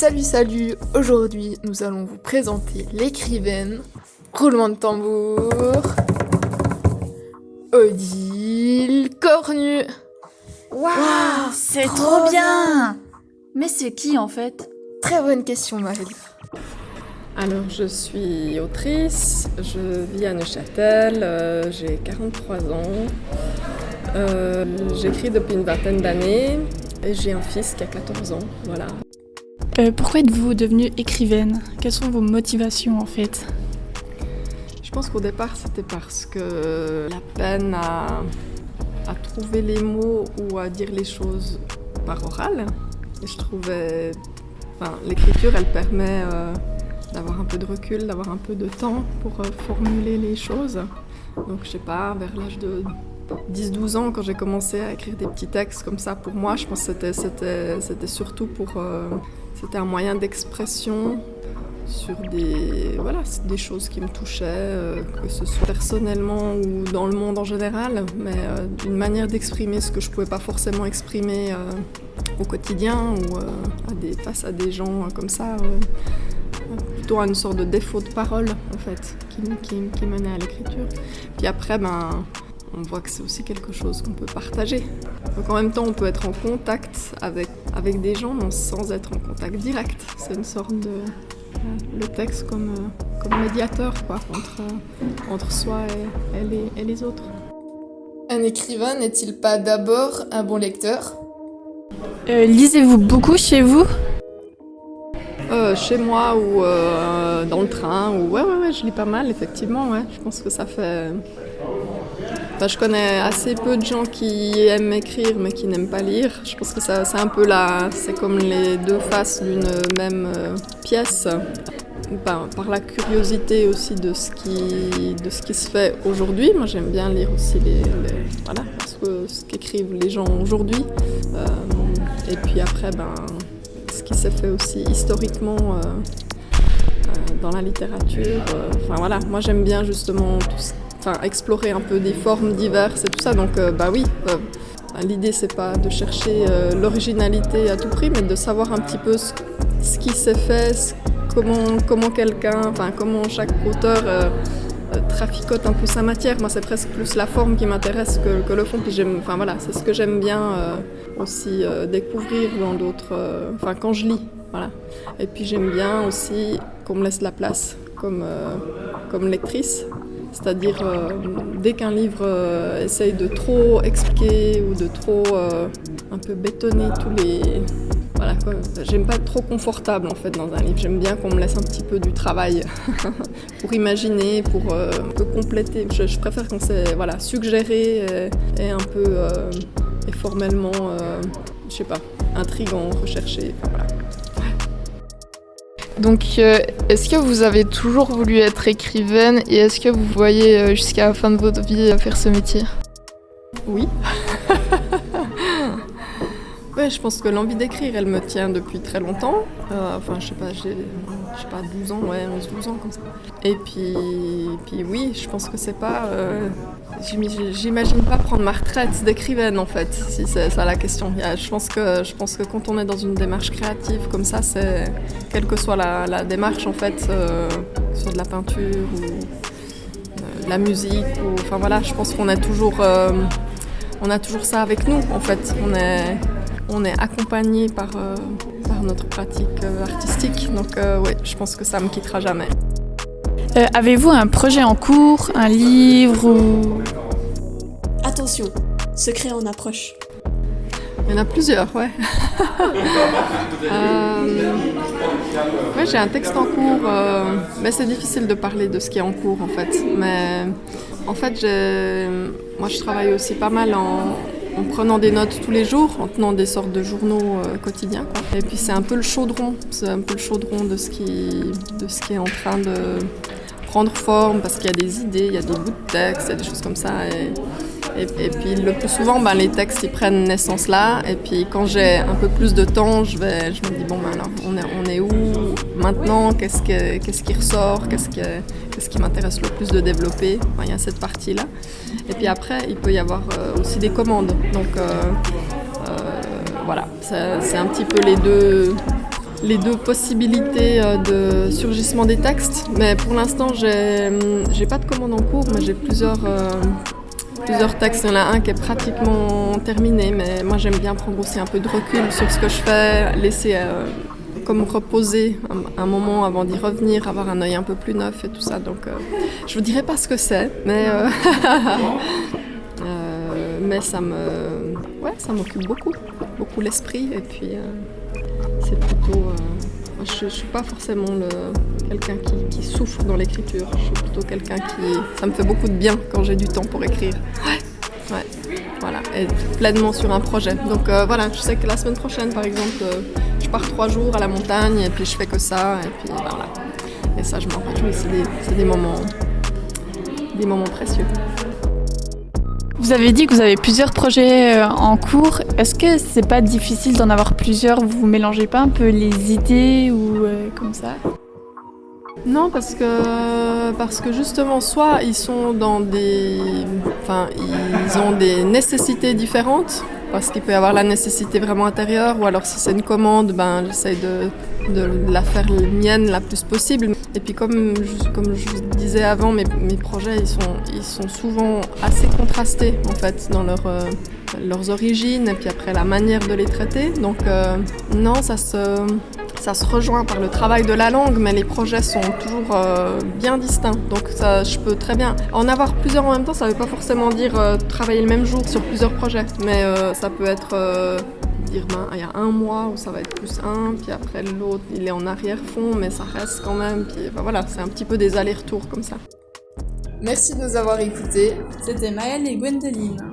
Salut, aujourd'hui nous allons vous présenter l'écrivaine, roulement de tambour, Odile Cornu. Waouh, c'est trop bien! Mais c'est qui en fait? Très bonne question Marie. Alors je suis autrice, je vis à Neuchâtel, j'ai 43 ans, j'écris depuis une vingtaine d'années et j'ai un fils qui a 14 ans, voilà. Pourquoi êtes-vous devenue écrivaine? Quelles sont vos motivations en fait? Je pense qu'au départ c'était parce que la peine à trouver les mots ou à dire les choses par oral. Et je trouvais, l'écriture elle permet d'avoir un peu de recul, d'avoir un peu de temps pour formuler les choses. Donc je sais pas, vers l'âge de 10-12 ans, quand j'ai commencé à écrire des petits textes comme ça, pour moi, je pense que c'était surtout c'était un moyen d'expression sur des choses qui me touchaient, que ce soit personnellement ou dans le monde en général, mais une manière d'exprimer ce que je pouvais pas forcément exprimer au quotidien ou face à des gens comme ça. Plutôt à une sorte de défaut de parole en fait qui menait à l'écriture. Puis après on voit que c'est aussi quelque chose qu'on peut partager. Donc en même temps on peut être en contact avec des gens sans être en contact direct. C'est une sorte de le texte comme médiateur quoi, entre soi et les autres. Un écrivain n'est-il pas d'abord un bon lecteur? Lisez-vous beaucoup chez vous? Chez moi ou dans le train, ou ouais, je lis pas mal, effectivement, ouais. Je pense que ça fait... je connais assez peu de gens qui aiment écrire mais qui n'aiment pas lire. Je pense que c'est un peu c'est comme les deux faces d'une même pièce. Par la curiosité aussi de ce qui se fait aujourd'hui. Moi j'aime bien lire aussi ce qu'écrivent les gens aujourd'hui. Et puis après, ce qui s'est fait aussi historiquement dans la littérature. Moi j'aime bien justement explorer un peu des formes diverses et tout ça. Donc l'idée c'est pas de chercher l'originalité à tout prix, mais de savoir un petit peu ce qui s'est fait, comment chaque auteur traficote un peu sa matière. Moi c'est presque plus la forme qui m'intéresse que le fond. Puis c'est ce que j'aime bien aussi découvrir dans d'autres... quand je lis, voilà. Et puis j'aime bien aussi qu'on me laisse la place comme lectrice. C'est-à-dire, dès qu'un livre essaye de trop expliquer ou de trop un peu bétonner tous les... Voilà, quoi. J'aime pas être trop confortable en fait dans un livre. J'aime bien qu'on me laisse un petit peu du travail pour imaginer, pour un peu compléter. Je préfère quand c'est suggéré et un peu et formellement, intriguant, recherché. Voilà. Donc, est-ce que vous avez toujours voulu être écrivaine et est-ce que vous voyez jusqu'à la fin de votre vie faire ce métier? Oui. Ouais, je pense que l'envie d'écrire, elle me tient depuis très longtemps. J'ai 12 ans, 11-12 ans comme ça. Et puis oui, je pense que c'est pas... j'imagine pas prendre ma retraite d'écrivaine en fait, si c'est ça la question. Je pense que quand on est dans une démarche créative comme ça, c'est quelle que soit la démarche en fait, que ce soit de la peinture ou de la musique, je pense qu'on a toujours ça avec nous en fait. On est accompagné par notre pratique artistique, donc je pense que ça me quittera jamais. Avez-vous un projet en cours, un livre ou... Attention, secret en approche. Il y en a plusieurs, ouais. J'ai un texte en cours, mais c'est difficile de parler de ce qui est en cours en fait. Mais en fait, moi je travaille aussi pas mal en prenant des notes tous les jours, en tenant des sortes de journaux quotidiens, quoi. Et puis c'est un peu le chaudron de ce qui est en train de prendre forme, parce qu'il y a des idées, il y a des bouts de texte, il y a des choses comme ça. Et puis le plus souvent, les textes ils prennent naissance là. Et puis quand j'ai un peu plus de temps, je me dis alors on est où maintenant? Qu'est-ce qui ressort? Qu'est-ce qui m'intéresse le plus de développer? Il y a cette partie-là. Et puis après, il peut y avoir aussi des commandes. Donc c'est un petit peu les deux possibilités de surgissement des textes. Mais pour l'instant, j'ai pas de commande en cours, mais j'ai plusieurs textes. Il y en a un qui est pratiquement terminé, mais moi j'aime bien prendre aussi un peu de recul sur ce que je fais, laisser comme reposer un moment avant d'y revenir, avoir un œil un peu plus neuf et tout ça. Donc je vous dirai pas ce que c'est, mais mais ça m'occupe beaucoup l'esprit. Et puis c'est plutôt je suis pas forcément quelqu'un qui souffre dans l'écriture. Je suis plutôt quelqu'un ça me fait beaucoup de bien quand j'ai du temps pour écrire. Ouais, voilà, et pleinement sur un projet. Donc voilà, je sais que la semaine prochaine, par exemple, je pars 3 jours à la montagne et puis je fais que ça. Et puis voilà. Et ça, je m'en réjouis. C'est des moments précieux. Vous avez dit que vous avez plusieurs projets en cours. Est-ce que c'est pas difficile d'en avoir plusieurs? Vous mélangez pas un peu les idées ou comme ça? Non, parce que justement, soit ils sont ils ont des nécessités différentes, parce qu'il peut y avoir la nécessité vraiment intérieure, ou alors si c'est une commande, j'essaie de la faire mienne la plus possible. Et puis comme je vous disais avant, mes projets ils sont souvent assez contrastés en fait dans leurs origines et puis après la manière de les traiter. Donc non, ça se rejoint par le travail de la langue, mais les projets sont toujours bien distincts. Donc ça, je peux très bien en avoir plusieurs en même temps. Ça ne veut pas forcément dire travailler le même jour sur plusieurs projets, mais ça peut être dire il y a un mois où ça va être plus un, puis après l'autre il est en arrière-fond, mais ça reste quand même. Puis voilà, c'est un petit peu des allers-retours comme ça. Merci de nous avoir écoutés. C'était Maëlle et Gwendoline.